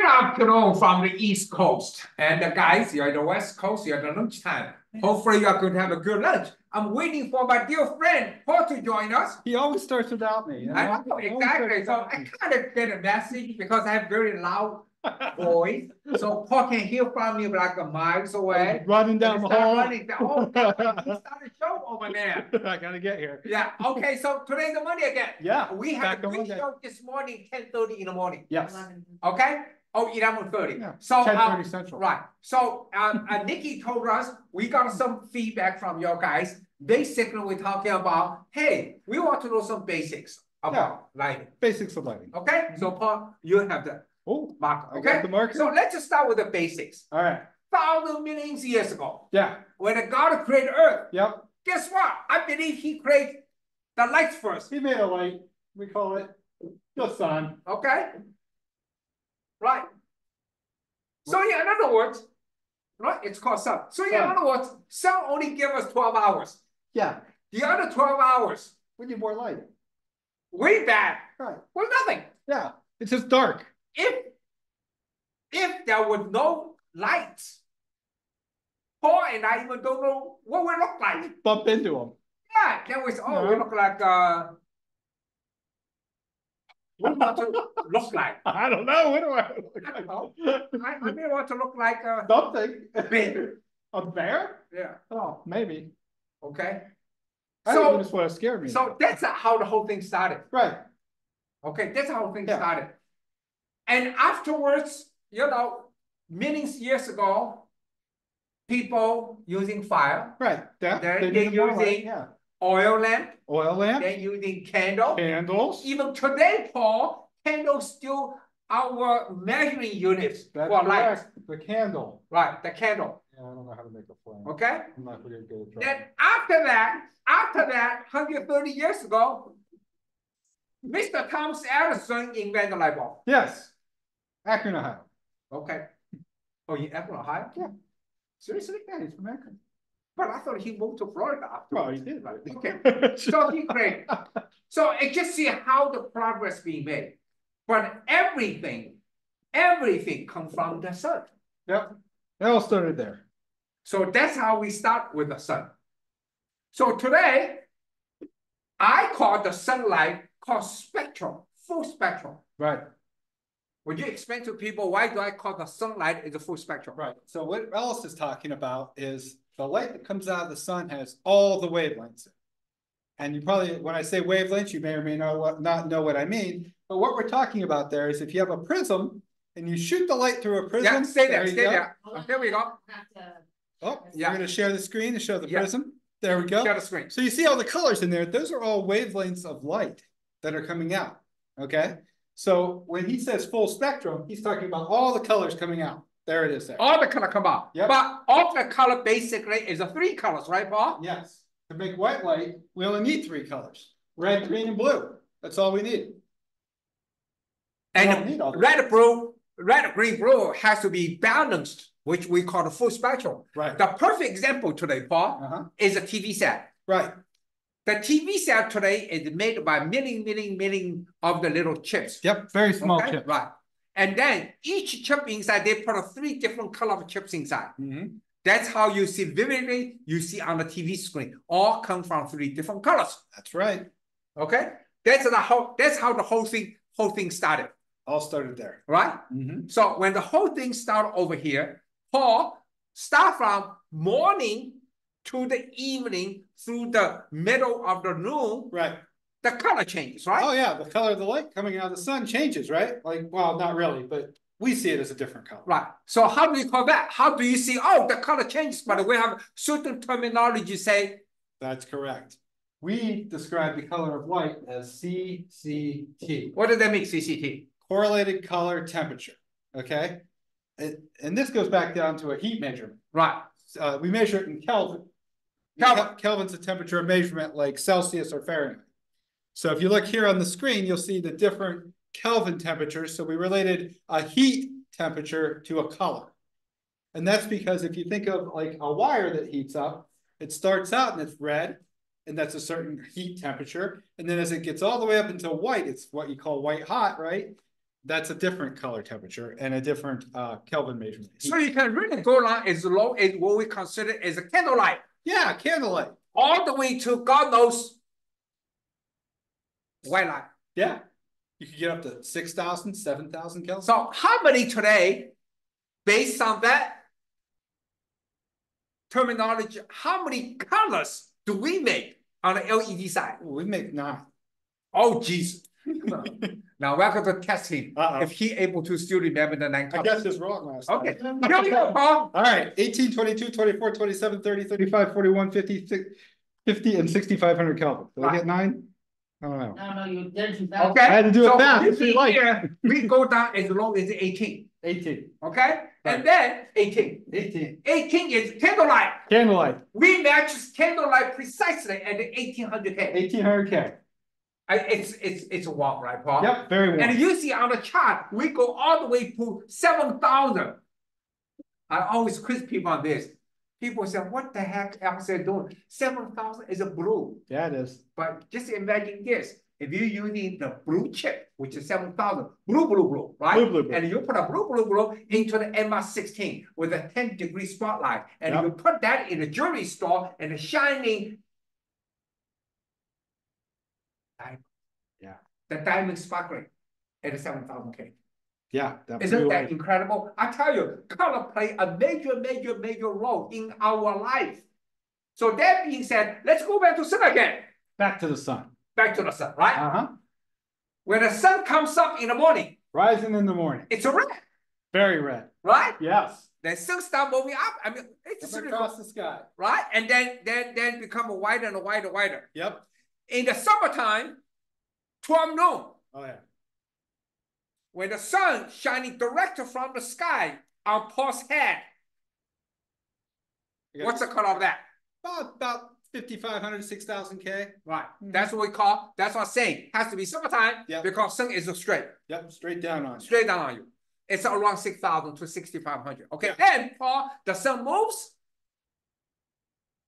Good afternoon from the East Coast. And guys, you're in the West Coast, you're at lunchtime. Hopefully you're going to have a good lunch. I'm waiting for my dear friend, Paul, to join us. He always starts without me. You know? I know, exactly. So I kind of get a message because I have very loud voice. So Paul can hear from me like a miles away. Running down the hall. Running down. Oh, he started a show over there. I got to get here. Yeah. Okay. So today's the Monday again. Yeah. We had a big show this morning, 10:30 in the morning. Yes. Okay. Oh, 11:30. Yeah. So 10:30 Central. Right. So Nikki told us we got some feedback from your guys. Basically, we're talking about, hey, we want to know some basics about lighting. Basics of lighting. Okay. So Paul, you have the marker. Okay. The marker. So let's just start with the basics. All right. Thousands, millions years ago. Yeah. When God created Earth. Yep. Guess what? I believe He created the lights first. He made a light. We call it the sun. Okay. Right. So in other words, right, it's called sun. So in other words, sun only gives us 12 hours. Yeah. The other 12 hours, we need more light. way back, right, was nothing. Yeah. It's just dark. If there was no lights, Paul and I even don't know what we look like. Bump into them. Yeah, then we say, we look like what do you want to look like? I don't know. What do I look like? I don't know. I may want to look like something. A bear. A bear? Yeah. Oh, maybe. Okay. So just want to scare me. So that's how the whole thing started. Right. Okay, that's how the thing started. And afterwards, millions years ago, people using fire. Right. Yeah. They're using oil lamp. Oil lamp. They're using candle. Candles. Even today, Paul, candles still our measuring units for light. The candle. Right, the candle. Yeah, I don't know how to make a flame. Okay. I'm not really good at drawing. Then after that, 130 years ago, Mr. Thomas Edison invented the light bulb. Yes. Akron, Ohio. Okay. Oh, in Akron, Ohio? Yeah. Seriously? Yeah, he's from Akron. But I thought he moved to Florida afterwards. Oh, he did. Right. Okay. So he created. So it just see how the progress being made. But everything comes from the sun. Yep. It all started there. So that's how we start with the sun. So today, I call the sunlight called spectrum, full spectrum. Right. Would you explain to people why do I call the sunlight is a full spectrum? Right. So what Alice is talking about is the light that comes out of the sun has all the wavelengths. And you probably, when I say wavelengths, you may or may not know what I mean. But what we're talking about there is if you have a prism and you shoot the light through a prism. Yeah, stay there. There we go. Oh, yeah. We're going to share the screen to show the prism. There we go. Share the screen. So you see all the colors in there. Those are all wavelengths of light that are coming out. Okay. So when he says full spectrum, he's talking about all the colors coming out. There it is there. All the color come out. Yep. But all the color basically is the 3 colors, right, Paul? Yes. To make white light, we only need 3 colors. Red, green, and blue. That's all we need. And red, green, blue has to be balanced, which we call the full spectrum. Right. The perfect example today, Paul, is a TV set. Right. The TV set today is made by million of the little chips. Yep, very small chips. Right. And then each chip inside, they put 3 different color of chips inside. That's how you see vividly, you see on the TV screen. All come from 3 different colors. That's right. Okay? That's how the whole thing started. All started there. Right? So when the whole thing started over here, Paul start from morning to the evening through the middle of the noon. Right. The color changes, right? Oh yeah, the color of the light coming out of the sun changes, right? Like, well, not really, but we see it as a different color. Right. So how do you call that? How do you see, the color changes, but we have certain terminology say. That's correct. We describe the color of light as CCT. What does that mean, CCT? Correlated color temperature, okay? And this goes back down to a heat measurement. Right. We measure it in Kelvin. Kelvin's a temperature of measurement like Celsius or Fahrenheit. So if you look here on the screen, you'll see the different Kelvin temperatures. So we related a heat temperature to a color. And that's because if you think of like a wire that heats up, it starts out and it's red, and that's a certain heat temperature. And then as it gets all the way up until white, it's what you call white hot, right? That's a different color temperature and a different Kelvin measurement. So you can really go down as low as what we consider as a candlelight. Yeah, candlelight. All the way to God knows white light. Yeah. You could get up to 6,000, 7,000 Kelvin. So how many today, based on that terminology, how many colors do we make on the LED side? We make 9. Oh, geez. Now welcome to test him. If he able to still remember the 9 colors. I guess it's wrong last time. Okay. Here we go, Paul. All right. 18, 22, 24, 27, 30, 35, 41, 50, 50, and 6,500 Kelvin. Did I get 9? I don't know. No, you did. Okay. I had to do it fast. You see here, we go down as low as 18. 18. Okay? Right. And then 18. 18. 18 is candlelight. Candlelight. We match candlelight precisely at the 1800K. 1800K. It's warm, right, Paul? Yep, very warm. And you see on the chart, we go all the way to 7,000. I always quiz people on this. People say, what the heck else they're doing? 7,000 is a blue. Yeah, it is. But just imagine this. If you're using the blue chip, which is 7,000, blue, right? Blue. And you put a blue into the MR16 with a 10-degree spotlight, and you put that in a jewelry store and a shining diamond. Yeah. The diamond sparkling at 7,000K. Yeah. Isn't that incredible? I tell you, color play a major role in our life. So that being said, let's go back to sun again. Back to the sun. Back to the sun, right? Uh-huh. When the sun comes up in the morning. Rising in the morning. It's a red. Very red. Right? Yes. Then sun start moving up. I mean, it's across the sky. Right? And then become a wider and wider. Yep. In the summertime, 12 noon. Oh, yeah. When the sun shining direct from the sky on Paul's head. What's the color of that? About 5,500, 6,000 K. Right. That's what we call, that's what I'm saying. Has to be summertime because sun is straight. Yep, straight down on you. Straight down on you. It's around 6,000 to 6,500. Okay. Then, Paul, the sun moves,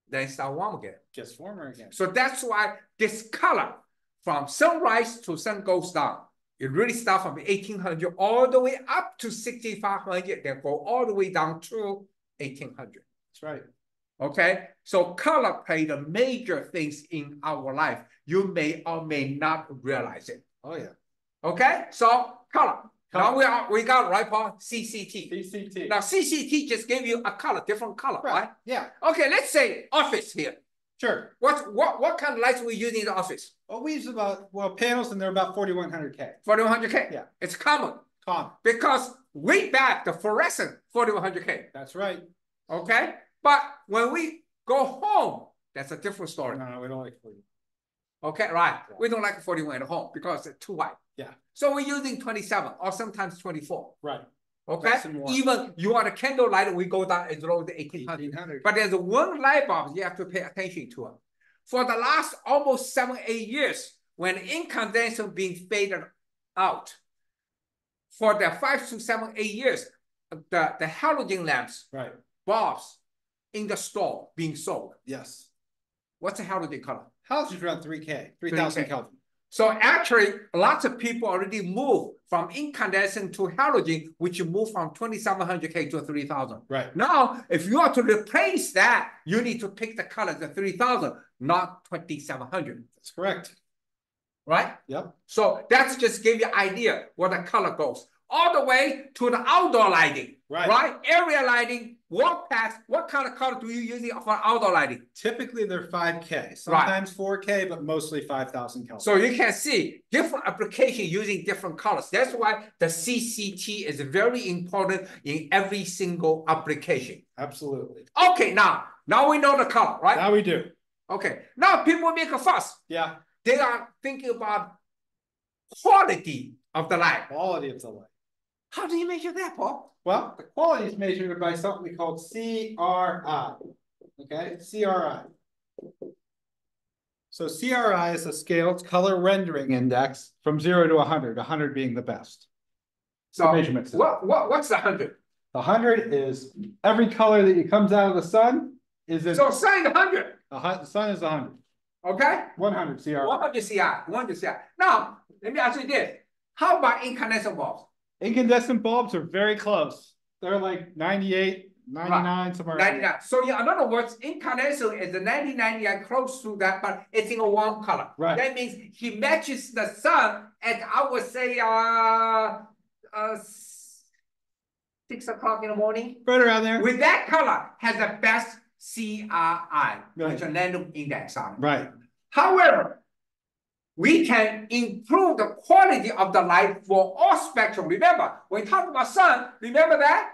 then it starts warm again. Gets warmer again. So that's why this color from sunrise to sun goes down. It really starts from 1,800 all the way up to 6,500, then go all the way down to 1,800. That's right. Okay, so color play the major things in our life. You may or may not realize it. Oh yeah. Okay, so color. Now we got right, Paul. CCT. CCT. Now CCT just gave you a color, different color, right? Yeah. Okay, let's say office here. Sure. What kind of lights we use in the office? Well, we use about panels, and they're about 4,100K. 4,100K. Yeah. It's common. Common. Because way back the fluorescent 4,100K. That's right. Okay, but when we go home, that's a different story. No, we don't like 41. Okay, right. Yeah. We don't like 41 at home because it's too white. Yeah. So we're using 27 or sometimes 24. Right. Okay. Even you want a candle light, we go down as low as 1,800. But there's one light bulb you have to pay attention to. For the last almost 7-8 years, when incandescent being faded out, for the 5 to 7, 8 years, the halogen lamps, bulbs in the store being sold. Yes. What's the halogen color? Halogen's around 3K, 3,000 Kelvin. So actually, lots of people already move from incandescent to halogen, which move from 2,700K to 3,000. Right. Now, if you want to replace that, you need to pick the color, the 3,000, not 2,700. That's correct. Right? Yep. So that's just give you an idea where the color goes. All the way to the outdoor lighting. Right? Area lighting, walk paths. What kind of color do you use for outdoor lighting? Typically, they're 5K. Sometimes 4K, but mostly 5,000 Kelvin. So you can see different application using different colors. That's why the CCT is very important in every single application. Absolutely. Okay, now we know the color, right? Now we do. Okay. Now people make a fuss. Yeah. They are thinking about quality of the light. Quality of the light. How do you measure that, Paul? Well, the quality is measured by something called CRI. Okay, CRI. So CRI is a scale, it's color rendering index from 0 to 100, 100 being the best. So measurement. What's the 100? The 100 is every color that comes out of the sun is in. So say the 100. The sun is 100. Okay? 100 CRI. 100 CI. 100 CI. Now, let me ask you this. How about incandescent bulbs? Incandescent bulbs are very close. They're like 98, 99, right. Somewhere 99. So in other words, incandescent is the 99 close to that, but it's in a warm color. Right. That means he matches the sun at, I would say, 6 o'clock in the morning. Right around there. With that color, has the best CRI, right. Which is a random index on it. Right. However, we can improve the quality of the light for all spectrum. Remember, when we talk about sun, remember that?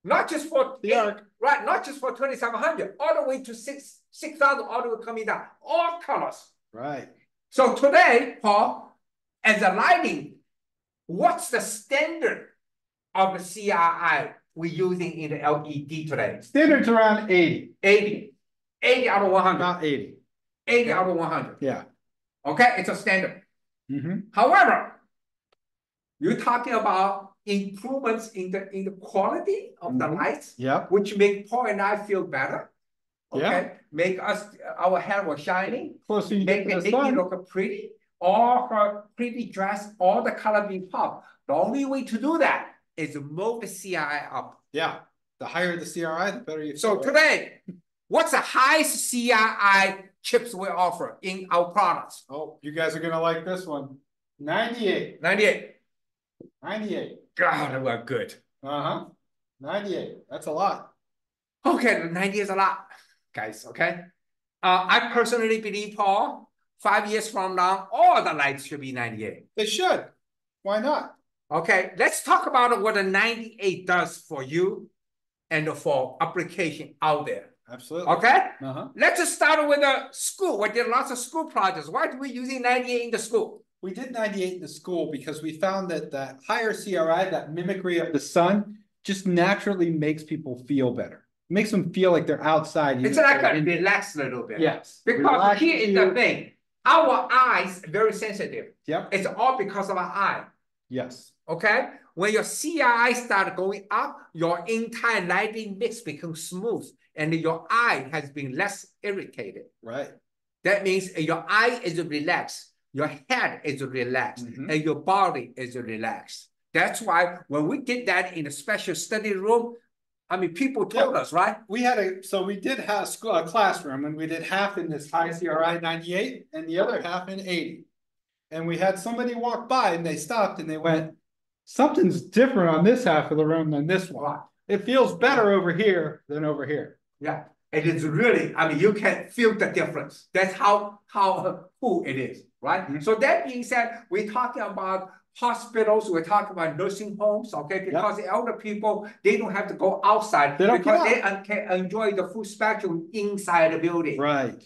Not just for the arc. Right, not just for 2700, all the way to 6,000, all the way coming down, all colors. Right. So today, Paul, as a lighting, what's the standard of the CRI we're using in the LED today? Standard's around 80. 80 out of 100. Not 80. 80 out of 100. Yeah. Okay, it's a standard. Mm-hmm. However, you're talking about improvements in the quality of the lights, which make Paul and I feel better. Okay, make us our hair was shining, make it look pretty, all her pretty dress, all the color be pop. The only way to do that is to move the CRI up. Yeah, the higher the CRI, the better you feel. So today, what's the highest CRI chips we offer in our products? Oh, you guys are gonna like this one. 98. 98. 98. God, we're good. 98. That's a lot. Okay, 90 is a lot, guys. Okay. I personally believe, Paul, 5 years from now, all the lights should be 98. They should. Why not? Okay, let's talk about what a 98 does for you and for application out there. Absolutely. Okay? Let's just start with a school. We did lots of school projects. Why are we using 98 in the school? We did 98 in the school because we found that that higher CRI, that mimicry of the sun, just naturally makes people feel better. It makes them feel like they're outside. It's like a relax a little bit. Yes. Because here is the thing. Our eyes are very sensitive. Yep. It's all because of our eye. Yes. Okay? When your CRI start going up, your entire lighting mix becomes smooth and your eye has been less irritated. Right. That means your eye is relaxed. Your head is relaxed and your body is relaxed. That's why when we did that in a special study room, I mean, people told us, right? We did have a classroom and we did half in this high CRI 98 and the other half in 80. And we had somebody walk by and they stopped and they went, something's different on this half of the room than this one. Right. It feels better over here than over here. Yeah, it is really, I mean, you can feel the difference. That's how cool it is. Right? So that being said, we're talking about hospitals, we're talking about nursing homes, okay? Because the elder people, they don't have to go outside because they can enjoy the full spectrum inside the building. Right.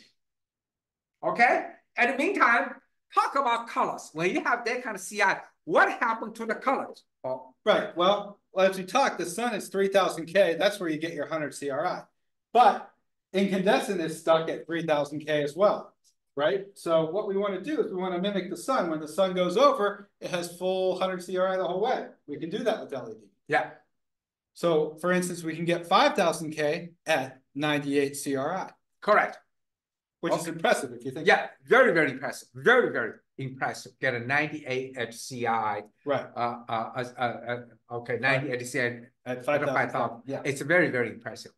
Okay? In the meantime, talk about colors. When you have that kind of CI, what happened to the colors? Oh. Right. Well, as we talked, the sun is 3000 K. That's where you get your 100 CRI. But incandescent is stuck at 3000 K as well. Right? So what we want to do is we want to mimic the sun. When the sun goes over, it has full 100 CRI the whole way. We can do that with LED. Yeah. So for instance, we can get 5000 K at 98 CRI. Correct. Which is impressive if you think. Yeah, very, very impressive. Very, very impressive. Get a 98 at CI. Right. Okay, 90 at CI at 5,000. Yeah. It's very, very impressive.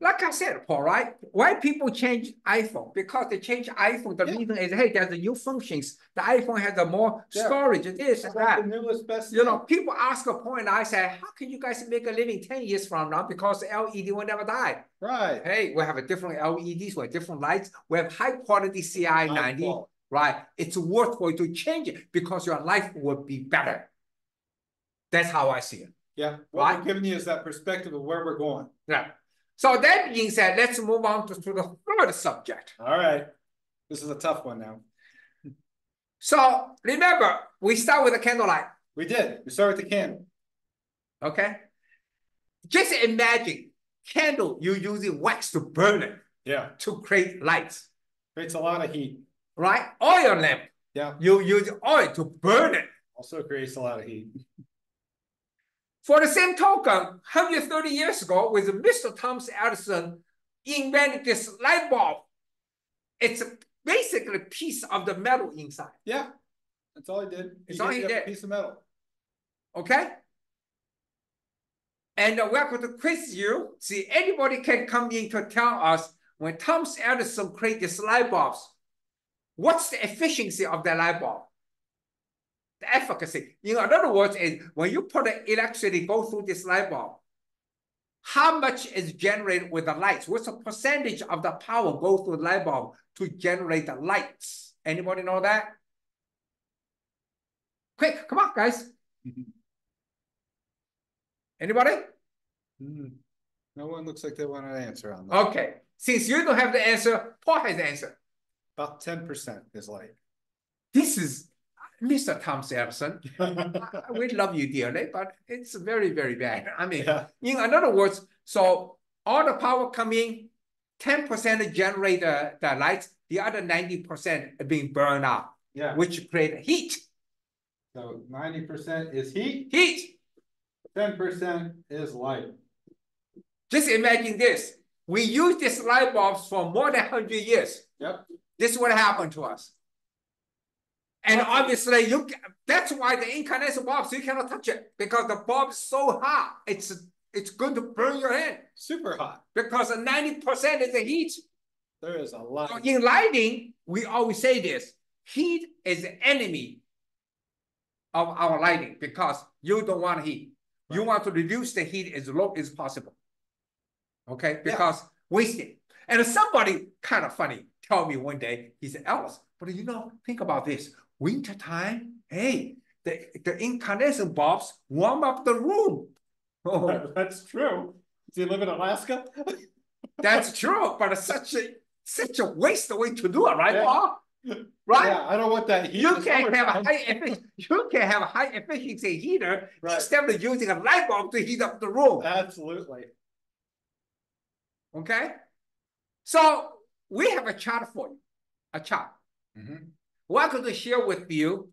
Like I said, Paul, right? Why people change iPhone? Because they change iPhone. The reason is, hey, there's the new functions. The iPhone has the more storage. This and that. The newest, best. You know, people ask a point. I say, how can you guys make a living 10 years from now? Because LED will never die. Right. Hey, we have a different LEDs, we have different lights. We have high quality CI 90. Right. It's worth for you to change it because your life will be better. That's how I see it. Yeah. What we're giving you is that perspective of where we're going. Yeah. So that being said, let's move on to the third subject. All right. This is a tough one now. So remember, we start with a candlelight. We did. We started with the candle. Okay. Just imagine candle, you're using wax to burn it. Yeah. To create lights. Creates a lot of heat. Right? Oil lamp. Yeah. You use oil to burn it. Also creates a lot of heat. For the same token, 130 years ago, with Mr. Thomas Edison invented this light bulb. It's basically a piece of the metal inside. Yeah. That's all he did. That's all he did. A piece of metal. Okay? And we're going to quiz you. See, anybody can come in to tell us when Thomas Edison created these light bulbs, what's the efficiency of the light bulb? The efficacy. In other words, is when you put the electricity go through this light bulb, how much is generated with the lights? What's the percentage of the power go through the light bulb to generate the lights? Anybody know that? Quick, come on, guys. Anybody? No one looks like they want an answer on that. Okay. Since you don't have the answer, Paul has the answer. About 10% is light. This is Mr. Thomas Edison. We love you dearly, but it's very, very bad. I mean, in other words, so all the power coming, 10% generate the lights, the other 90% are being burned out, which create heat. So 90% is heat. Heat. 10% is light. Just imagine this. We use these light bulbs for more than 100 years. Yep. This is what happened to us. And obviously, that's why the incandescent bulbs, you cannot touch it because the bulb is so hot. It's going to burn your hand. Super hot. Because 90% is the heat. There is a lot. So in lighting, we always say this. Heat is the enemy of our lighting because you don't want heat. Right. You want to reduce the heat as low as possible. Okay? Because wasting. And somebody kind of funny told me one day, he said, Alice, but you know, think about this. Winter time, hey, the incandescent bulbs warm up the room. Oh. That's true. Do you live in Alaska? That's true, but it's such a waste way to do it, right, Paul? Right? Yeah, I don't want that heat. You can have a high efficiency heater instead of using a light bulb to heat up the room. Absolutely. Okay? So we have a chart for you. A chart. We're going to share with you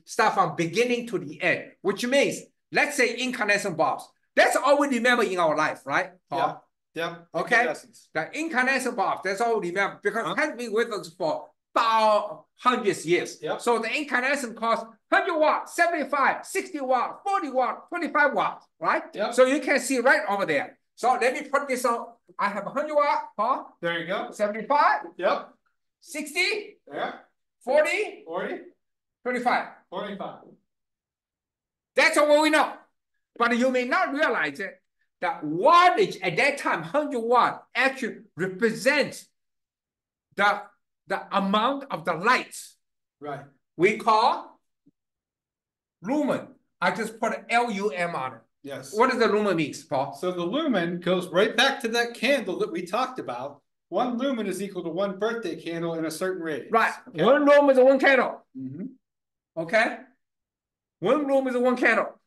stuff from beginning to the end, which means, let's say incandescent bulbs. That's all we remember in our life, right, Paul? Yeah. Okay? The incandescent bulbs, that's all we remember because it has been with us for about hundreds of years. So the incandescent costs 100 watts, 75, 60 watts, 40 watts, 25 watts, right? So you can see right over there. So let me put this on. I have 100 watts, Paul. There you go. 75. 60. 40. 25. That's all we know. But you may not realize it. That wattage at that time, 100 watt, actually represents the amount of the lights. Right. We call lumen. I just put an LUM on it. Yes. What does the lumen mean, Paul? So the lumen goes right back to that candle that we talked about. 1 lumen is equal to 1 birthday candle in a certain radius. Right. Okay. 1 lumen is 1 candle. Okay. 1 lumen is 1 candle.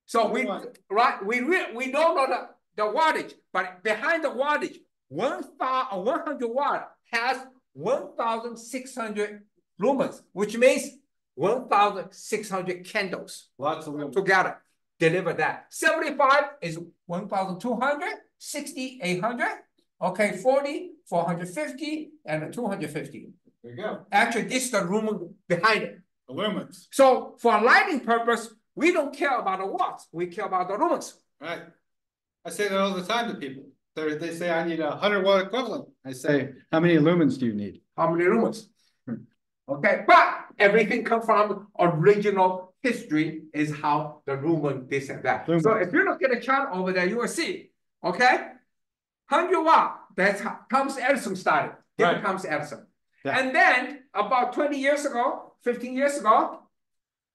So we don't know the wattage, but behind the wattage, 100 watt has 1,600 lumens, which means 1,600 candles. Lots of lumens together. Deliver that. 75 is 1,200, 60, 800. Okay, 40, 450, and 250. There you go. Actually, this is the lumen behind it. The lumens. So for lighting purpose, we don't care about the watts. We care about the lumens. Right. I say that all the time to people. They say, I need a 100 watt equivalent. I say, how many lumens do you need? How many lumens? Okay, but everything comes from original history is how the lumen, this and that. Lumens. So if you look at the chart over there, you will see, okay, 100 watt, that's how Thomas Edison started. Here comes Edison. Yeah. And then about 20 years ago, 15 years ago,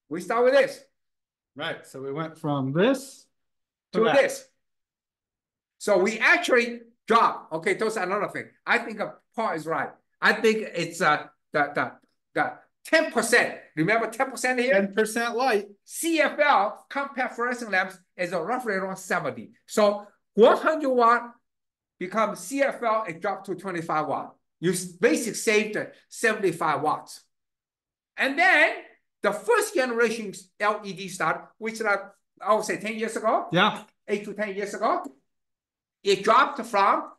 we start with this. Right, so we went from this to this. So we actually dropped. Okay, those are another thing. I think Paul is right. I think it's the 10%. Remember 10% here? 10% light. CFL, compact fluorescent lamps, is roughly around 70. So 100 watt becomes CFL, it dropped to 25 watt. You basically saved 75 watts. And then the first generation LED started, which I would say 10 years ago. Yeah. 8 to 10 years ago. It dropped from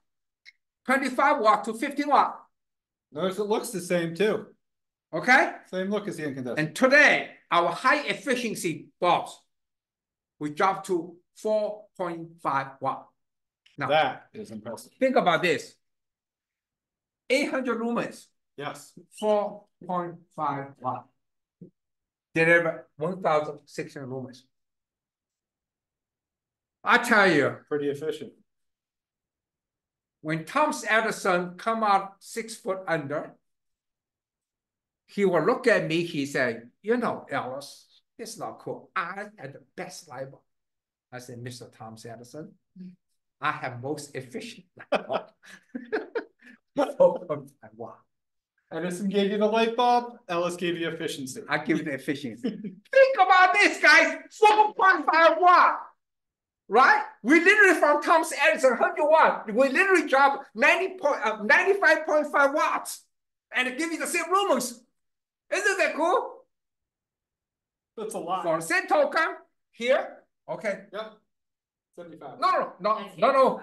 25 watt to 15 watt. Notice it looks the same too. Okay? Same look as the incandescent. And today, our high efficiency bulbs, we dropped to 4.5 watt. Now, that is impressive. think about this. 800 lumens. Yes. 4.5 watt. Deliver 1,600 lumens. I tell you. Pretty efficient. When Thomas Edison come out 6 foot under, he will look at me, he said, you know, Alice, it's not cool. I had the best light bulb. I said, Mr. Thomas Edison, I have most efficient light bulb. 4.5 watt. Edison gave you the light bulb, Ellis gave you efficiency. I give you the efficiency. Think about this, guys, 4.5 watt. Right? We literally from Thomas Edison, 100 watts, we literally drop 95.5 watts and it gives you the same lumens. Isn't that cool? That's a lot. For the same token, here, okay. Yep. 75. No.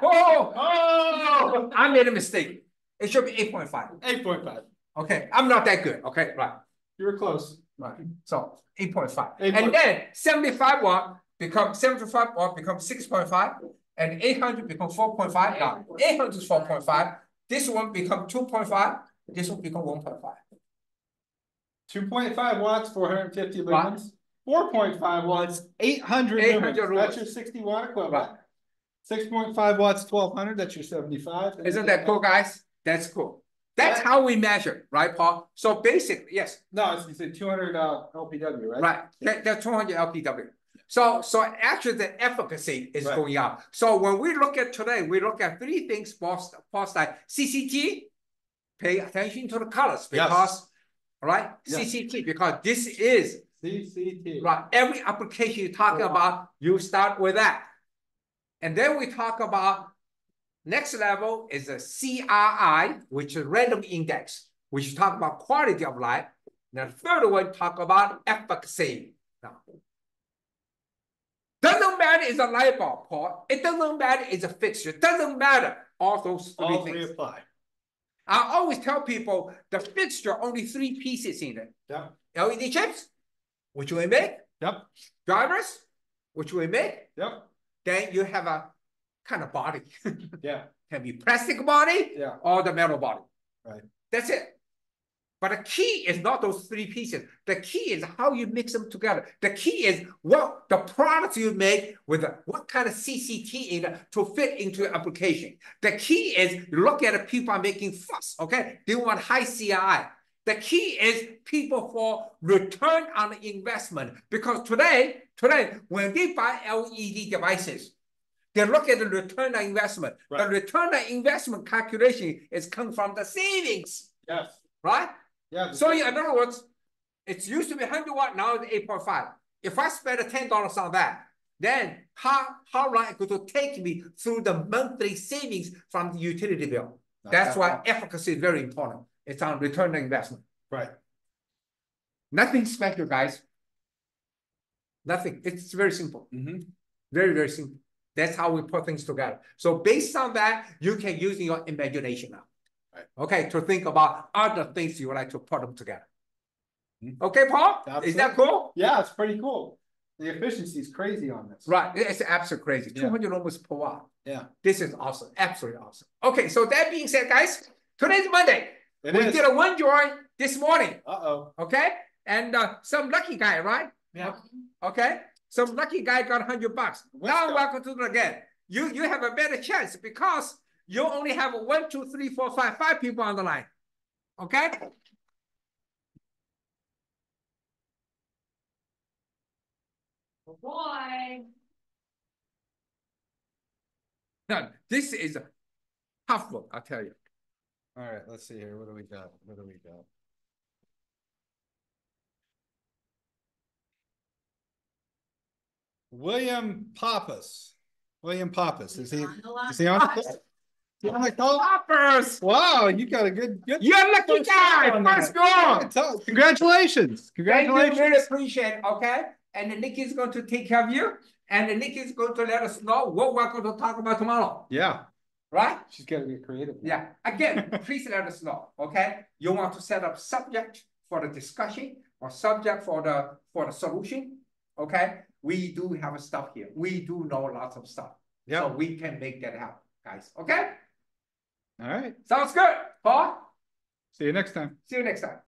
Oh, I made a mistake. It should be 8.5. 8.5. Okay, I'm not that good. Okay, right. You were close. Right. So 8.5. And then 75 watt become 75 watt becomes 6.5 and 800 become 4.5. Now 800 is 4.5. This one become 2.5. This one become 1.5. 2.5 watts, 450 lumens. Right. 4.5 watts, 800 lumens. That's your 60 watt equivalent. Right. 6.5 watts, 1200. That's your 75. Isn't that cool, guys? That's cool. That's how we measure, right, Paul? So basically, yes. No, it's 200 LPW, right? Right. That's 200 LPW. So actually the efficacy is going up. So when we look at today, we look at 3 things, Paul, like CCT, pay attention to the colors because, right? Yes. CCT, because this is CCT. Right. Every application you're talking about, you start with that. And then we talk about next level is a CRI, which is random index, which talk about quality of life. The third one talk about efficacy. Now, doesn't matter it's a light bulb, Paul. It doesn't matter it's a fixture. It doesn't matter. All those three things apply. I always tell people the fixture only 3 pieces in it. Yep. LED chips, which we make. Yep. Drivers, which we make. Yep. Then you have a kind of body. Yeah. Can be plastic body or the metal body. Right. That's it. But the key is not those 3 pieces. The key is how you mix them together. The key is what the products you make with what kind of CCT in it to fit into your application. The key is you look at the people are making fuss, okay? They want high CI. The key is people for return on investment. Because today, when they buy LED devices, they look at the return on investment. Right. The return on investment calculation is come from the savings. Yes. Right? Yeah. So in other words, it used to be 100 watt, now it's 8.5. If I spend $10 on that, then how long it could take me through the monthly savings from the utility bill? That's why efficacy is very important. It's on return on investment. Right. Nothing special, guys. Nothing. It's very simple. Very, very simple. That's how we put things together. So based on that, you can use your imagination now. Right. Okay, to think about other things you would like to put them together. Okay, Paul? Absolutely. Is that cool? Yeah, it's pretty cool. The efficiency is crazy on this. Right, it's absolutely crazy. 200 ohms per watt. Yeah. This is awesome, absolutely awesome. Okay, so that being said, guys, today's Monday. We did a 1 join this morning. Okay, and some lucky guy, right? Yeah. Okay, some lucky guy got $100. Now welcome to it again. You have a better chance because you only have 1, 2, 3, 4, 5 people on the line. Okay. Boy. Now, this is a tough one, I'll tell you. All right, let's see here. What do we got? William Pappas. Is he on? Poppers! Wow, you got a good. You're a lucky guy. First go. Congratulations! Thank you, really appreciate it. Okay, and then Nikki is going to take care of you, and then Nikki is going to let us know what we're going to talk about tomorrow. Yeah. Right? She's got to get creative. Yeah. Again, please let us know. Okay, you want to set up subject, for the discussion or subject for the solution, okay, we do have stuff here. We do know lots of stuff. Yep. So we can make that happen, guys. Okay? All right. Sounds good, Paul. See you next time. See you next time.